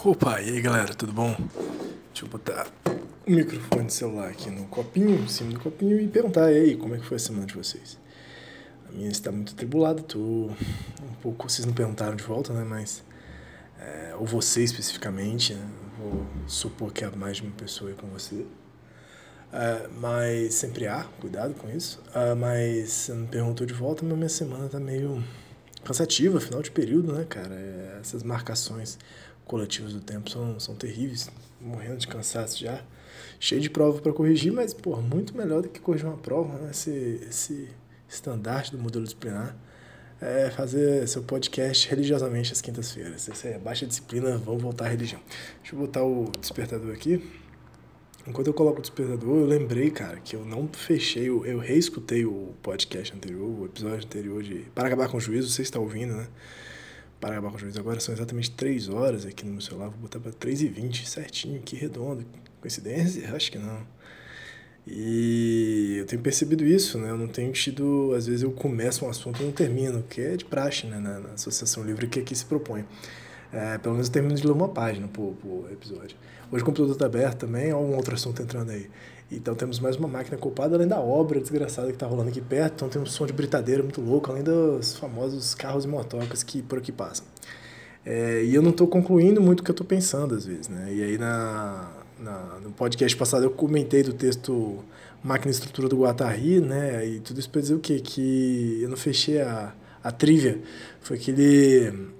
Opa, e aí galera, tudo bom? Deixa eu botar o microfone do celular aqui no copinho, em cima do copinho, e perguntar, e aí, como é que foi a semana de vocês? A minha está muito atribulada, tô um pouco, vocês não perguntaram de volta, né, mas, ou você especificamente, né, vou supor que há mais de uma pessoa aí com você, mas sempre há, cuidado com isso, mas você não perguntou de volta, mas minha semana tá meio cansativa, final de período, né, cara, essas marcações coletivas do tempo são terríveis, morrendo de cansaço já, cheio de prova para corrigir, mas, pô, muito melhor do que corrigir uma prova, né, esse estandarte do modelo disciplinar, é fazer seu podcast religiosamente às quintas-feiras. Essa é baixa disciplina, vamos voltar à religião. Deixa eu botar o despertador aqui. Enquanto eu coloco o despertador, eu lembrei, cara, que eu não fechei, eu reescutei o podcast anterior, o episódio anterior de Para Acabar com o Juízo, você está ouvindo, né? Para Acabar com o Juízo, agora são exatamente 3 horas aqui no meu celular, vou botar para 3h20, certinho, que redondo. Coincidência? Acho que não. E eu tenho percebido isso, né? Eu não tenho tido, às vezes eu começo um assunto e não termino, que é de praxe, né? Na Associação Livre que aqui se propõe. Pelo menos eu termino de ler uma página por episódio. Hoje o computador está aberto também, ó, um outro assunto entrando aí. Então temos mais uma máquina culpada, além da obra desgraçada que está rolando aqui perto. Então tem um som de britadeira muito louco, além dos famosos carros e motocas que por aqui passam. E eu não estou concluindo muito o que eu estou pensando às vezes, né? E aí no podcast passado eu comentei do texto Máquina e Estrutura do Guattari, né? E tudo isso para dizer o quê? Que eu não fechei a trivia. Foi que ele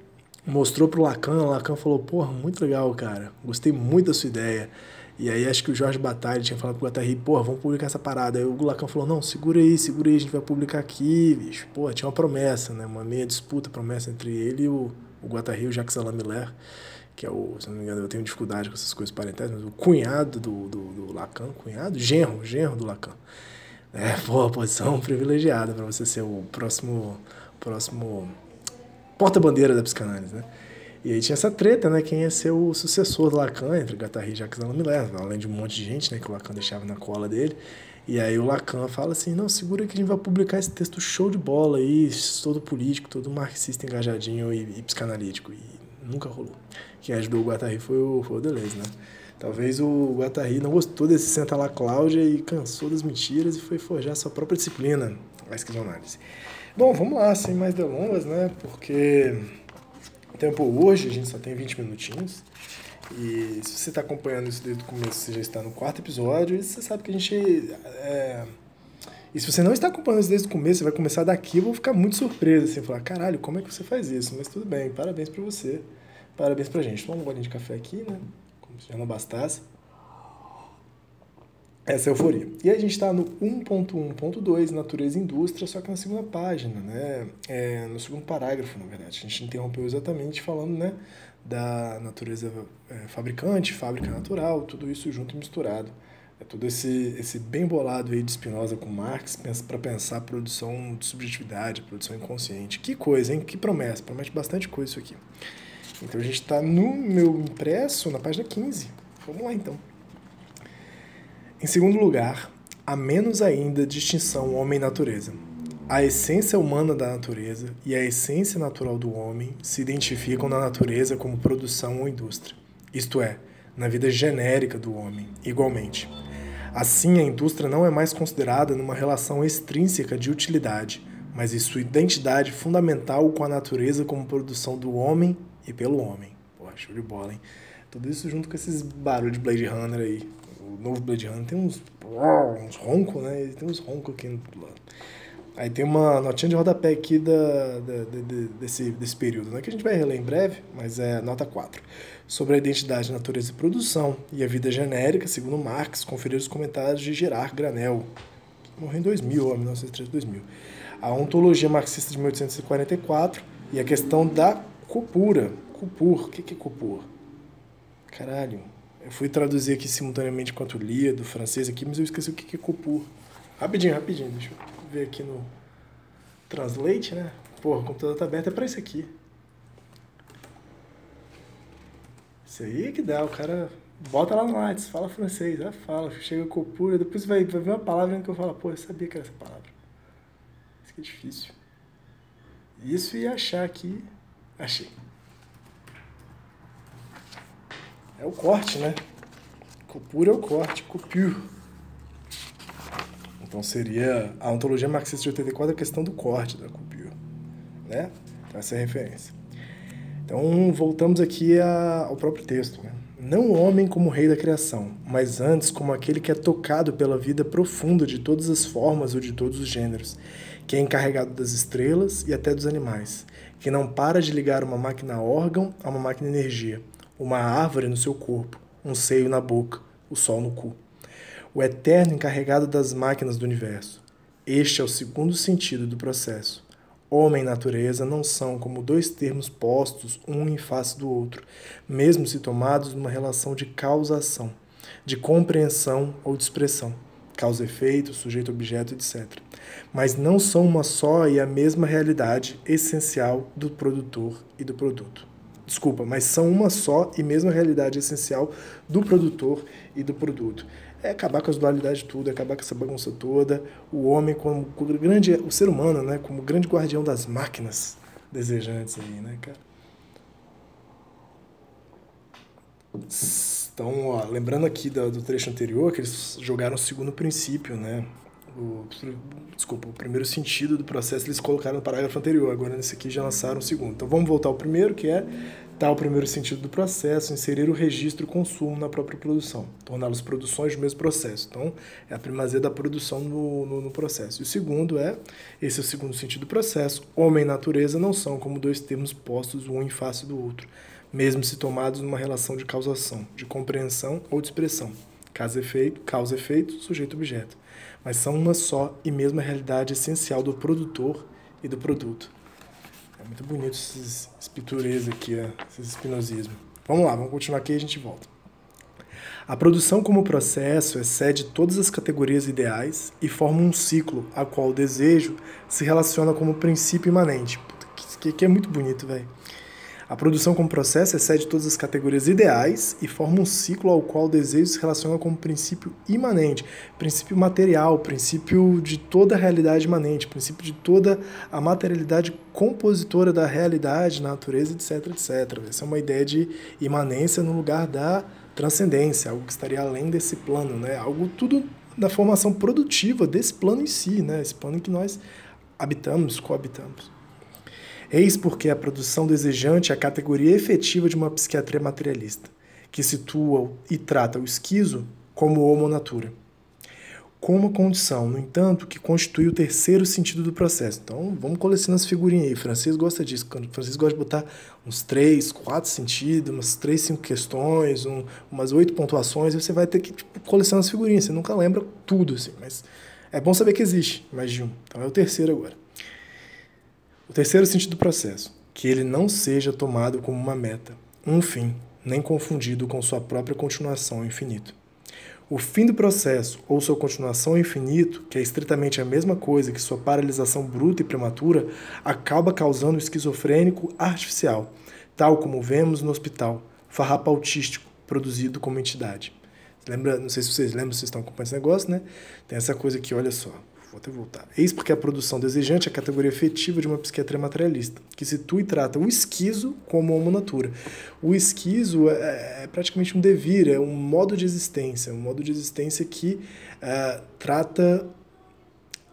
mostrou pro Lacan, o Lacan falou, porra, muito legal, cara, gostei muito da sua ideia. E aí acho que o Jorge Bataille tinha falado pro Guattari, porra, vamos publicar essa parada. Aí o Lacan falou, não, segura aí, a gente vai publicar aqui, bicho. Porra, tinha uma promessa, né, uma meia disputa, promessa entre ele e o Guattari e o Jacques Alain Miller, que é o, se não me engano, eu tenho dificuldade com essas coisas parentais, mas o cunhado do Lacan, cunhado? Genro do Lacan. Pô, posição privilegiada para você ser o próximo porta-bandeira da psicanálise, né? E aí tinha essa treta, né? Quem ia ser o sucessor do Lacan, entre Guattari e Jacques Alain Miller, além de um monte de gente, né? Que o Lacan deixava na cola dele. E aí o Lacan fala assim, não, segura que a gente vai publicar esse texto show de bola aí, todo político, todo marxista engajadinho e psicanalítico. E nunca rolou. Quem ajudou o Guattari foi o Deleuze, né? Talvez o Guattari não gostou desse senta lá Cláudia e cansou das mentiras e foi forjar sua própria disciplina, a esquizoanálise. Bom, vamos lá, sem mais delongas, né? Porque o tempo hoje, a gente só tem 20 minutinhos. E se você está acompanhando isso desde o começo, você já está no 4º episódio. E você sabe que a gente... E se você não está acompanhando isso desde o começo, você vai começar daqui, eu vou ficar muito surpreso, assim, falar, caralho, como é que você faz isso? Mas tudo bem, parabéns pra você, parabéns pra gente. Toma um golinho de café aqui, né? Como se já não bastasse. Essa euforia. E a gente está no 1.1.2, Natureza e Indústria, só que na segunda página, né? No segundo parágrafo, na verdade. A gente interrompeu exatamente falando, né, da natureza fabricante, fábrica natural, tudo isso junto e misturado. É todo esse bem bolado aí de Spinoza com Marx para pensar a produção de subjetividade, a produção inconsciente. Que coisa, hein? Que promessa. Promete bastante coisa isso aqui. Então a gente está no meu impresso, na página 15. Vamos lá, então. Em segundo lugar, há menos ainda distinção homem-natureza. A essência humana da natureza e a essência natural do homem se identificam na natureza como produção ou indústria, isto é, na vida genérica do homem, igualmente. Assim, a indústria não é mais considerada numa relação extrínseca de utilidade, mas em sua identidade fundamental com a natureza como produção do homem e pelo homem. Porra, show de bola, hein? Tudo isso junto com esses barulhos de Blade Runner aí. O novo Blade Runner tem uns roncos, né? Tem uns roncos aqui no lado. Aí tem uma notinha de rodapé aqui desse período, né? Que a gente vai reler em breve, mas é nota 4. Sobre a identidade, natureza e produção e a vida genérica, segundo Marx, conferir os comentários de Gerard Granel, que morreu em 2000, 1903, 2000. A ontologia marxista de 1844 e a questão da cupura. Cupur, o que é cupur? Caralho. Eu fui traduzir aqui simultaneamente enquanto lia, do francês aqui, mas eu esqueci o que é cupur. Rapidinho, deixa eu ver aqui no Translate, né? Porra, o computador tá aberto, é pra isso aqui. Isso aí que dá, o cara bota lá no Whats, fala francês, fala, chega cupura, depois vai ver uma palavra que eu falo, pô, eu sabia que era essa palavra. Isso aqui é difícil. Isso ia achar aqui, achei. É o corte, né? Coupure é o corte, coupure. Então seria a ontologia marxista de 84 a questão do corte da coupure, né? Então essa é a referência. Então voltamos aqui ao próprio texto, né? Não o homem como rei da criação, mas antes como aquele que é tocado pela vida profunda de todas as formas ou de todos os gêneros, que é encarregado das estrelas e até dos animais, que não para de ligar uma máquina órgão a uma máquina energia, uma árvore no seu corpo, um seio na boca, o sol no cu. O eterno encarregado das máquinas do universo. Este é o segundo sentido do processo. Homem e natureza não são como dois termos postos um em face do outro, mesmo se tomados numa relação de causação, de compreensão ou de expressão, causa-efeito, sujeito-objeto, etc. Mas não são uma só e a mesma realidade essencial do produtor e do produto. Desculpa, mas são uma só e mesma realidade essencial do produtor e do produto. É acabar com as dualidades de tudo, é acabar com essa bagunça toda. O homem como grande, o ser humano, né, como grande guardião das máquinas desejantes aí, né, cara? Então, ó, lembrando aqui do trecho anterior, que eles jogaram o segundo princípio, né? O primeiro sentido do processo eles colocaram no parágrafo anterior, agora nesse aqui já lançaram o segundo. Então vamos voltar ao primeiro, que é tal o primeiro sentido do processo, inserir o registro e o consumo na própria produção, torná-los produções do mesmo processo. Então é a primazia da produção no processo. E o segundo esse é o segundo sentido do processo, homem e natureza não são como dois termos postos um em face do outro, mesmo se tomados numa relação de causação, de compreensão ou de expressão, causa-efeito, sujeito-objeto, mas são uma só e mesma realidade essencial do produtor e do produto. É muito bonito esses pinturês aqui, esses espinosismos. Vamos lá, vamos continuar aqui e a gente volta. A produção como processo excede todas as categorias ideais e forma um ciclo, a qual o desejo se relaciona como princípio imanente. Puta, que é muito bonito, velho. A produção como processo excede todas as categorias ideais e forma um ciclo ao qual o desejo se relaciona como princípio imanente, princípio material, princípio de toda a realidade imanente, princípio de toda a materialidade compositora da realidade, natureza, etc, etc. Essa é uma ideia de imanência no lugar da transcendência, algo que estaria além desse plano, né? Algo tudo da formação produtiva desse plano em si, né? Esse plano em que nós habitamos, coabitamos. Eis porque a produção desejante é a categoria efetiva de uma psiquiatria materialista, que situa e trata o esquizo como homo natura, com uma condição, no entanto, que constitui o terceiro sentido do processo. Então, vamos colecionando as figurinhas aí. O francês gosta disso. O francês gosta de botar uns 3, 4 sentidos, umas 3, 5 questões, umas 8 pontuações, e você vai ter que colecionar as figurinhas. Você nunca lembra tudo, assim, mas é bom saber que existe mais de um. Então, é o terceiro agora. O terceiro sentido do processo, que ele não seja tomado como uma meta, um fim, nem confundido com sua própria continuação ao infinito. O fim do processo, ou sua continuação ao infinito, que é estritamente a mesma coisa que sua paralisação bruta e prematura, acaba causando o esquizofrênico artificial, tal como vemos no hospital, farrapo autístico, produzido como entidade. Lembra, não sei se vocês lembram, vocês estão acompanhando esse negócio, né? Tem essa coisa aqui, olha só. Vou até voltar. Eis porque a produção desejante é a categoria efetiva de uma psiquiatria materialista, que situa e trata o esquizo como homo natura. O esquizo é praticamente um devir, é um modo de existência, que trata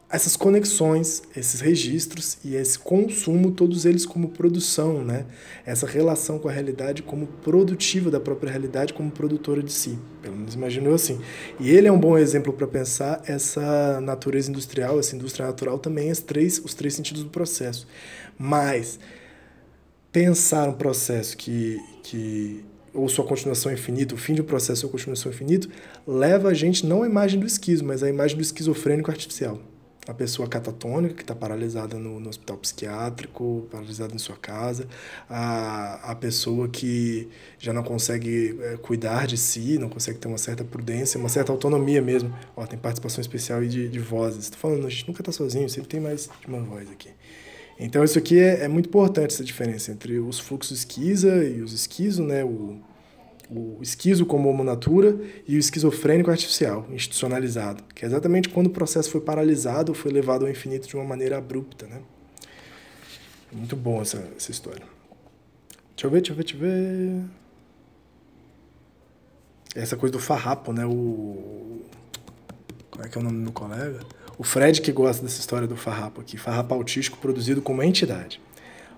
essas conexões, esses registros e esse consumo, todos eles como produção, né? Essa relação com a realidade como produtiva da própria realidade, como produtora de si. Pelo menos imagino eu assim. E ele é um bom exemplo para pensar essa natureza industrial, essa indústria natural também, os três sentidos do processo. Mas pensar um processo ou sua continuação infinita, o fim de um processo ou continuação infinita, leva a gente não à imagem do esquizo, mas à imagem do esquizofrênico artificial. A pessoa catatônica, que está paralisada no hospital psiquiátrico, paralisada em sua casa, a pessoa que já não consegue cuidar de si, não consegue ter uma certa prudência, uma certa autonomia mesmo. Ó, tem participação especial aí de vozes. Estou falando, a gente nunca está sozinho, sempre tem mais de uma voz aqui. Então isso aqui é muito importante, essa diferença entre os fluxos esquiza e os esquizo, né? O esquizo como homo natura e o esquizofrênico artificial, institucionalizado, que é exatamente quando o processo foi paralisado ou foi levado ao infinito de uma maneira abrupta, né? É muito bom essa história. Deixa eu ver. Essa coisa do farrapo, né? Como é que é o nome do meu colega? O Fred que gosta dessa história do farrapo aqui. Farrapo autístico produzido como uma entidade.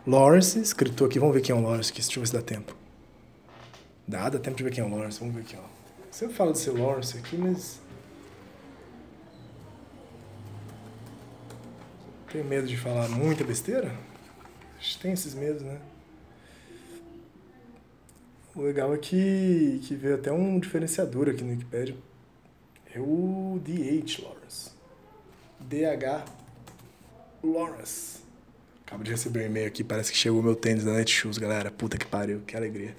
Lawrence, escritor aqui. Vamos ver quem é o Lawrence aqui, deixa eu ver se dá tempo. Dá tempo de ver quem é o Lawrence. Vamos ver aqui, ó. Sempre falo desse Lawrence aqui, mas... Tenho medo de falar muita besteira? A gente tem esses medos, né? O legal é que veio até um diferenciador aqui no Wikipedia. É o D.H. Lawrence. D.H. Lawrence. Acabo de receber um e-mail aqui, parece que chegou o meu tênis da Netshoes, galera. Puta que pariu, que alegria.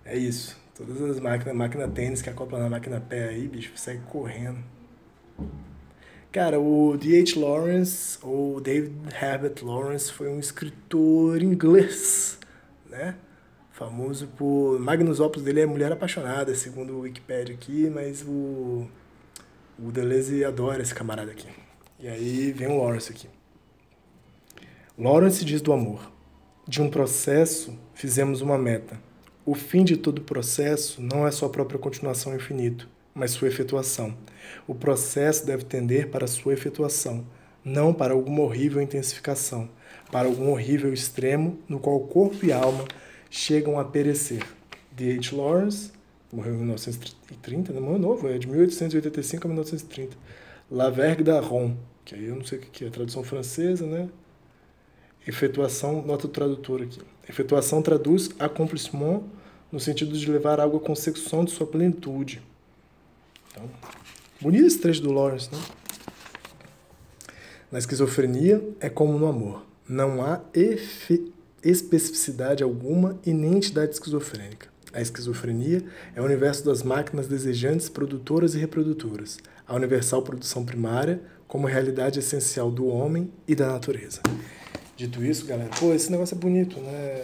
É isso. Todas as máquina tênis que acopla na máquina pé aí, bicho, segue correndo. Cara, o D.H. Lawrence, ou David Herbert Lawrence, foi um escritor inglês, né? Famoso por... Magnus Opus dele é Mulher Apaixonada, segundo o Wikipedia aqui, mas o Deleuze adora esse camarada aqui. E aí vem o Lawrence aqui. Lawrence diz do amor. De um processo, fizemos uma meta. O fim de todo processo não é sua própria continuação ao infinito, mas sua efetuação. O processo deve tender para sua efetuação, não para alguma horrível intensificação, para algum horrível extremo no qual corpo e alma chegam a perecer. D.H. Lawrence, morreu em 1930, não é novo, é de 1885 a 1930. La Vergue d'Aron, que aí eu não sei o que é, tradução francesa, né? Efetuação, nota do tradutor aqui. Efetuação traduz accomplissement no sentido de levar algo à consecução de sua plenitude. Então, bonito esse trecho do Lawrence, né? Na esquizofrenia é como no amor. Não há especificidade alguma e nem entidade esquizofrênica. A esquizofrenia é o universo das máquinas desejantes, produtoras e reprodutoras. A universal produção primária como realidade essencial do homem e da natureza. Dito isso, galera, pô, esse negócio é bonito, né?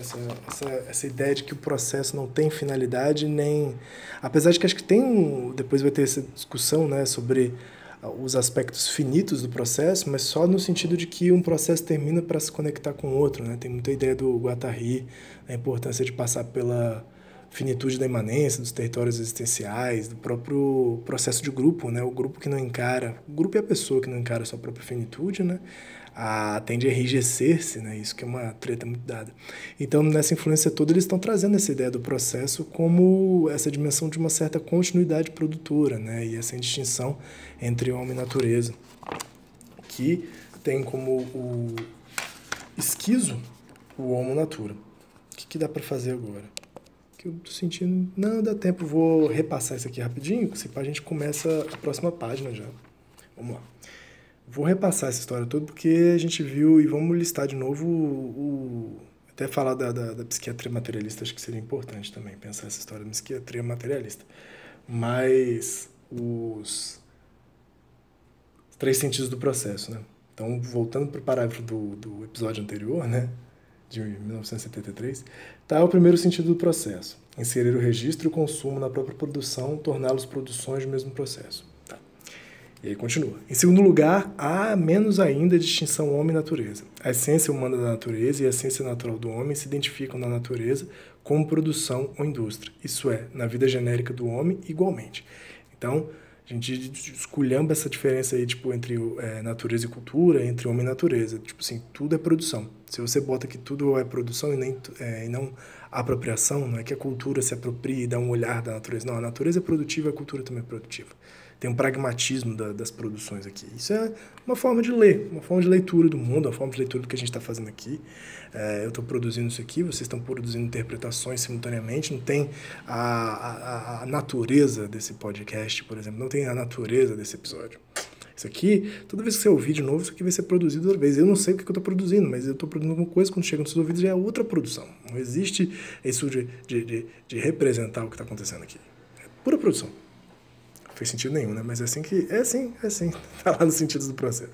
Essa ideia de que o processo não tem finalidade, nem... Apesar de que acho que tem... Depois vai ter essa discussão, né, sobre os aspectos finitos do processo, mas só no sentido de que um processo termina para se conectar com o outro, né? Tem muita ideia do Guattari, a importância de passar pela finitude da imanência, dos territórios existenciais, do próprio processo de grupo, né? O grupo que não encara... O grupo é a pessoa que não encara a sua própria finitude, né? Tende a enrijecer-se, né? Isso que é uma treta muito dada. Então, nessa influência toda, eles estão trazendo essa ideia do processo como essa dimensão de uma certa continuidade produtora, né? E essa distinção entre homem e natureza, que tem como o esquizo o homo natura. O que dá para fazer agora? Que eu tô sentindo... Não, dá tempo, vou repassar isso aqui rapidinho, se pá, a gente começa a próxima página já. Vamos lá. Vou repassar essa história toda porque a gente viu, e vamos listar de novo até falar da psiquiatria materialista, acho que seria importante também pensar essa história da psiquiatria materialista. Mas os 3 sentidos do processo, né? Então, voltando para o parágrafo do episódio anterior, né, de 1973, está o primeiro sentido do processo: inserir o registro e o consumo na própria produção, torná-los produções do mesmo processo. E aí continua. Em segundo lugar, há menos ainda distinção homem-natureza. A essência humana da natureza e a essência natural do homem se identificam na natureza como produção ou indústria. Isso é, na vida genérica do homem, igualmente. Então, a gente esculhamba essa diferença aí, tipo, entre natureza e cultura, entre homem e natureza. Tipo assim, tudo é produção. Se você bota que tudo é produção e não apropriação, não é que a cultura se aproprie e dá um olhar da natureza. Não, a natureza é produtiva, a cultura também é produtiva. Tem um pragmatismo das produções aqui. Isso é uma forma de ler, uma forma de leitura do mundo, uma forma de leitura do que a gente está fazendo aqui. Eu estou produzindo isso aqui, vocês estão produzindo interpretações simultaneamente. Não tem a natureza desse podcast, por exemplo, não tem a natureza desse episódio. Isso aqui, toda vez que você ouvir de novo, isso aqui vai ser produzido outra vez. Eu não sei o que eu estou produzindo, mas eu estou produzindo alguma coisa, quando chega nos seus ouvidos já é outra produção. Não existe isso de representar o que está acontecendo aqui. É pura produção. Não fez sentido nenhum, né? Mas é assim que... É assim. Está lá nos sentidos do processo.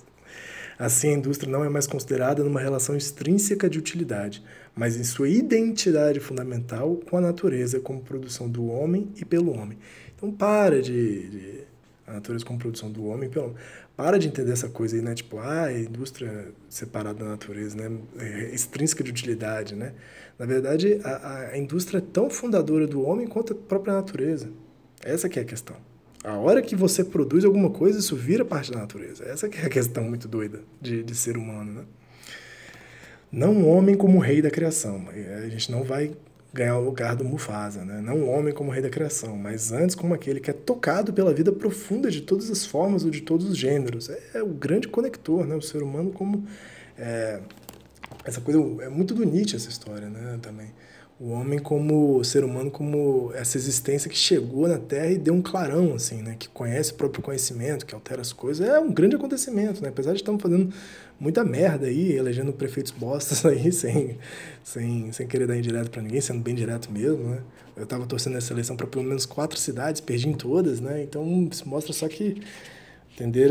Assim, a indústria não é mais considerada numa relação extrínseca de utilidade, mas em sua identidade fundamental com a natureza como produção do homem e pelo homem. Então, para a natureza como produção do homem e pelo homem. Para de entender essa coisa aí, né? Tipo, a indústria separada da natureza, né? Extrínseca de utilidade, né? Na verdade, a indústria é tão fundadora do homem quanto a própria natureza. Essa que é a questão. A hora que você produz alguma coisa, isso vira parte da natureza. Essa que é a questão muito doida de ser humano, né? Não o homem como rei da criação. A gente não vai ganhar o lugar do Mufasa, né? Não o homem como rei da criação, mas antes como aquele que é tocado pela vida profunda de todas as formas ou de todos os gêneros. É o grande conector, né? O ser humano como... essa coisa é muito do Nietzsche, essa história, né? Também. O homem como o ser humano, como essa existência que chegou na Terra e deu um clarão, assim, né? Que conhece o próprio conhecimento, que altera as coisas. É um grande acontecimento, né? Apesar de estarmos fazendo muita merda aí, elegendo prefeitos bostas aí, sem querer dar indireto pra ninguém, sendo bem direto mesmo, né? Eu tava torcendo nessa eleição para pelo menos 4 cidades, perdi em todas, né? Então, isso mostra só que tender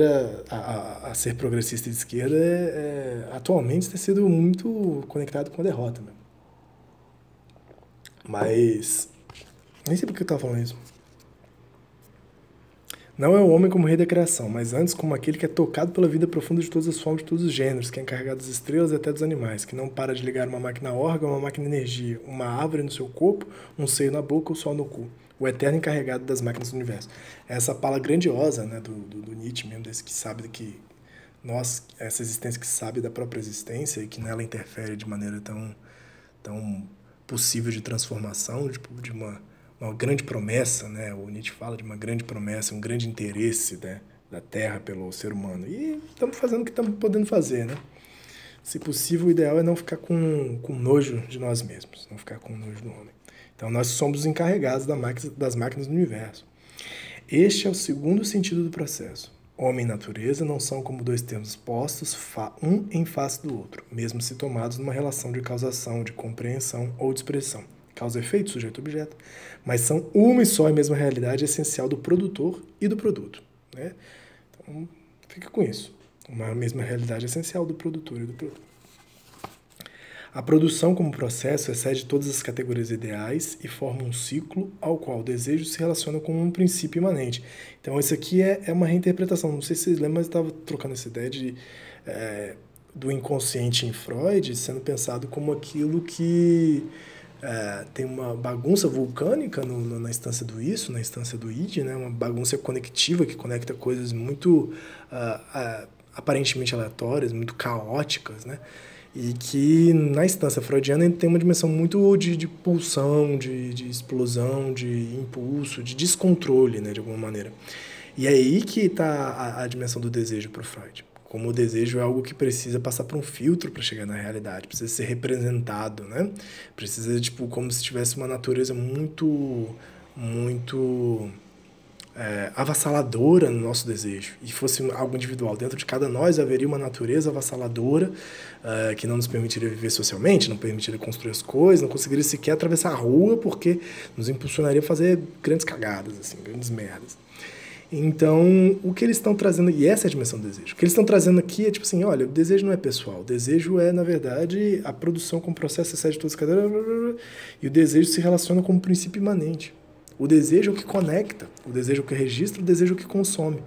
a ser progressista de esquerda atualmente tem sido muito conectado com a derrota, né? Mas nem sei por que eu estava falando isso. Não é o homem como rei da criação, mas antes como aquele que é tocado pela vida profunda de todas as formas, de todos os gêneros, que é encarregado das estrelas e até dos animais, que não para de ligar uma máquina a órgão, uma máquina a energia, uma árvore no seu corpo, um seio na boca, o sol no cu. O eterno encarregado das máquinas do universo. Essa fala grandiosa, né, do Nietzsche mesmo, desse que sabe que nós, essa existência que sabe da própria existência e que nela interfere de maneira tão possível de transformação, tipo, de uma grande promessa, né? O Nietzsche fala de uma grande promessa, um grande interesse, né, da Terra pelo ser humano. E estamos fazendo o que estamos podendo fazer, né? Se possível, o ideal é não ficar com nojo de nós mesmos, não ficar com nojo do homem. Então, nós somos os encarregados das máquinas do universo. Este é o segundo sentido do processo. Homem e natureza não são como dois termos postos, um em face do outro, mesmo se tomados numa relação de causação, de compreensão ou de expressão. Causa e efeito, sujeito e objeto. Mas são uma e só e mesma realidade essencial do produtor e do produto, né? Então, fica com isso. Uma mesma realidade essencial do produtor e do produto. A produção como processo excede todas as categorias ideais e forma um ciclo ao qual o desejo se relaciona com um princípio imanente. Então, isso aqui é uma reinterpretação. Não sei se vocês lembram, mas eu estava trocando essa ideia do inconsciente em Freud sendo pensado como aquilo que tem uma bagunça vulcânica na instância do isso, na instância do id, né? Uma bagunça conectiva que conecta coisas muito aparentemente aleatórias, muito caóticas, né? E que na instância freudiana tem uma dimensão muito de pulsão, de explosão, de impulso, de descontrole, né, de alguma maneira. E é aí que está a dimensão do desejo para o Freud. Como o desejo é algo que precisa passar por um filtro para chegar na realidade, precisa ser representado, né? Precisa, tipo, como se tivesse uma natureza muito avassaladora no nosso desejo, e fosse algo individual. Dentro de cada nós haveria uma natureza avassaladora que não nos permitiria viver socialmente, não permitiria construir as coisas, não conseguiria sequer atravessar a rua, porque nos impulsionaria a fazer grandes cagadas, assim, grandes merdas. Então, o que eles estão trazendo, e essa é a dimensão do desejo, o que eles estão trazendo aqui é tipo assim, olha, o desejo não é pessoal, o desejo é, na verdade, a produção com o processo excede todas as cadeiras, e o desejo se relaciona com um princípio imanente. O desejo é o que conecta, o desejo é o que registra, o desejo é o que consome.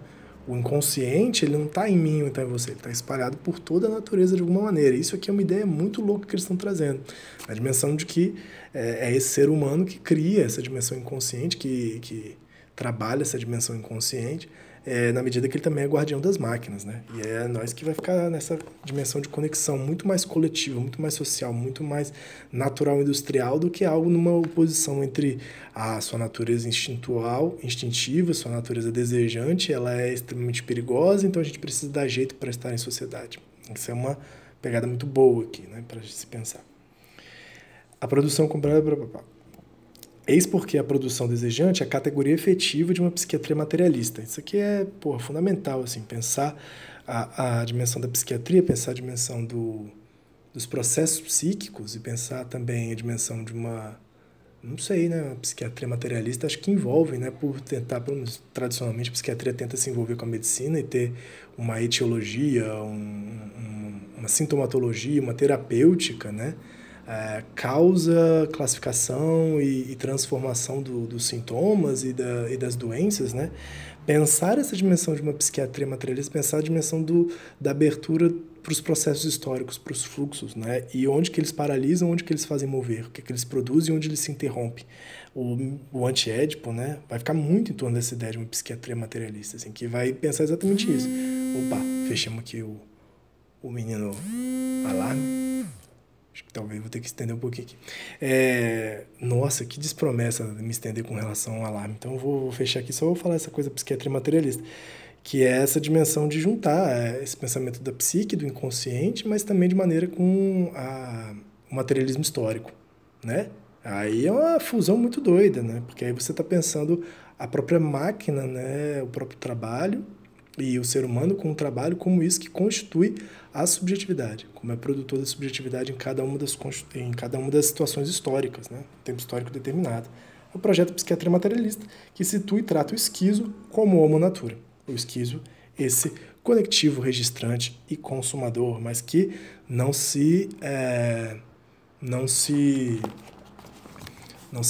O inconsciente, ele não está em mim ou está em você, ele está espalhado por toda a natureza de alguma maneira. Isso aqui é uma ideia muito louca que eles estão trazendo. A dimensão de que é esse ser humano que cria essa dimensão inconsciente, que trabalha essa dimensão inconsciente, na medida que ele também é guardião das máquinas, né? E é nós que vai ficar nessa dimensão de conexão muito mais coletiva, muito mais social, muito mais natural industrial do que algo numa oposição entre a sua natureza instintiva, sua natureza desejante, ela é extremamente perigosa, então a gente precisa dar jeito para estar em sociedade. Isso é uma pegada muito boa aqui, né, para se pensar. A produção comprada... Eis porque a produção desejante é a categoria efetiva de uma psiquiatria materialista. Isso aqui é, fundamental, assim, pensar a dimensão da psiquiatria, pensar a dimensão dos processos psíquicos e pensar também a dimensão de uma, não sei, né, uma psiquiatria materialista, acho que envolve, né, por tentar, pelo menos tradicionalmente, a psiquiatria tenta se envolver com a medicina e ter uma etiologia, uma sintomatologia, uma terapêutica, né, causa, classificação e transformação dos sintomas e das doenças, né? Pensar essa dimensão de uma psiquiatria materialista, pensar a dimensão da abertura para os processos históricos, para os fluxos, né? E onde que eles paralisam, onde que eles fazem mover, o que eles produzem e onde eles se interrompem. O anti-édipo, né, vai ficar muito em torno dessa ideia de uma psiquiatria materialista, assim, que vai pensar exatamente isso. Opa, fechamos aqui o menino alarme. Acho que talvez vou ter que estender um pouquinho aqui. Nossa, que despromessa me estender com relação ao alarme. Então eu vou fechar aqui, só vou falar essa coisa da psiquiatria materialista, que é essa dimensão de juntar esse pensamento da psique, do inconsciente, mas também de maneira com o materialismo histórico, né? Aí é uma fusão muito doida, né? Porque aí você está pensando a própria máquina, né? O próprio trabalho e o ser humano com o trabalho como isso que constitui a subjetividade, como é produtor da subjetividade em cada uma das situações históricas, né? Tempo histórico determinado. É o projeto Psiquiatria Materialista, que situa e trata o esquizo como homo natura. O esquizo, esse conectivo registrante e consumador, mas que não se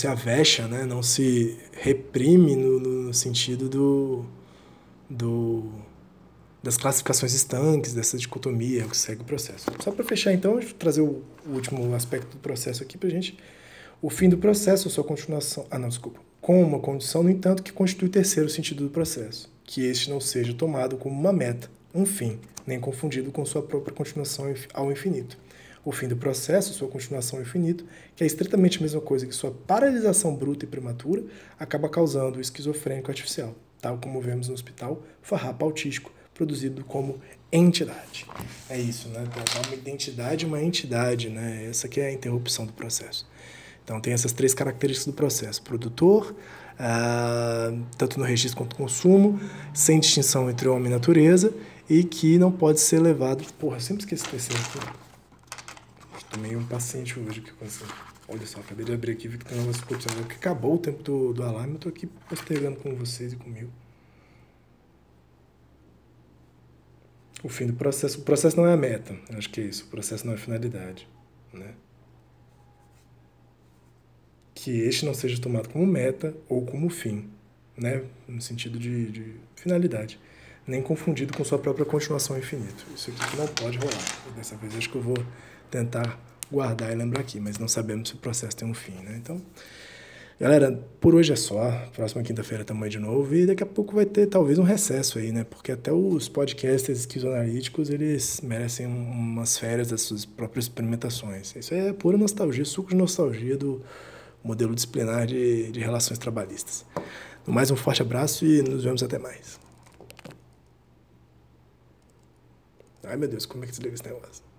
avexa, né? Não se reprime no sentido das classificações estanques, dessa dicotomia que segue o processo. Só para fechar, então, eu vou trazer o último aspecto do processo aqui para a gente. O fim do processo, sua continuação... Com uma condição, no entanto, que constitui o terceiro sentido do processo, que este não seja tomado como uma meta, um fim, nem confundido com sua própria continuação ao infinito. O fim do processo, sua continuação ao infinito, que é estritamente a mesma coisa que sua paralisação bruta e prematura, acaba causando o esquizofrênico artificial, tal como vemos no hospital farrapo autístico, produzido como entidade. É isso, né? Dá uma identidade e uma entidade, né? Essa que é a interrupção do processo. Então, tem essas três características do processo. Produtor, tanto no registro quanto no consumo, sem distinção entre homem e natureza, e que não pode ser levado... Porra, eu sempre esqueço esse terceiro aqui. Estou meio um paciente hoje aqui com essa... Olha só, acabei de abrir aqui e vi que tem um negócio continuando. Que acabou o tempo do alarme, eu estou aqui postergando com vocês e comigo. O fim do processo. O processo não é a meta, eu acho que é isso. O processo não é a finalidade, né? Que este não seja tomado como meta ou como fim, né? No sentido de finalidade, nem confundido com sua própria continuação ao infinito. Isso aqui que não pode rolar. Dessa vez acho que eu vou tentar guardar e lembrar aqui, mas não sabemos se o processo tem um fim, né? Então, galera, por hoje é só. Próxima quinta-feira estamos aí de novo e daqui a pouco vai ter talvez um recesso aí, né? Porque até os podcasters esquizoanalíticos, eles merecem umas férias das suas próprias experimentações. Isso é pura nostalgia, suco de nostalgia do modelo disciplinar de relações trabalhistas. No mais, um forte abraço e nos vemos até mais. Ai, meu Deus, como é que desliga esse negócio?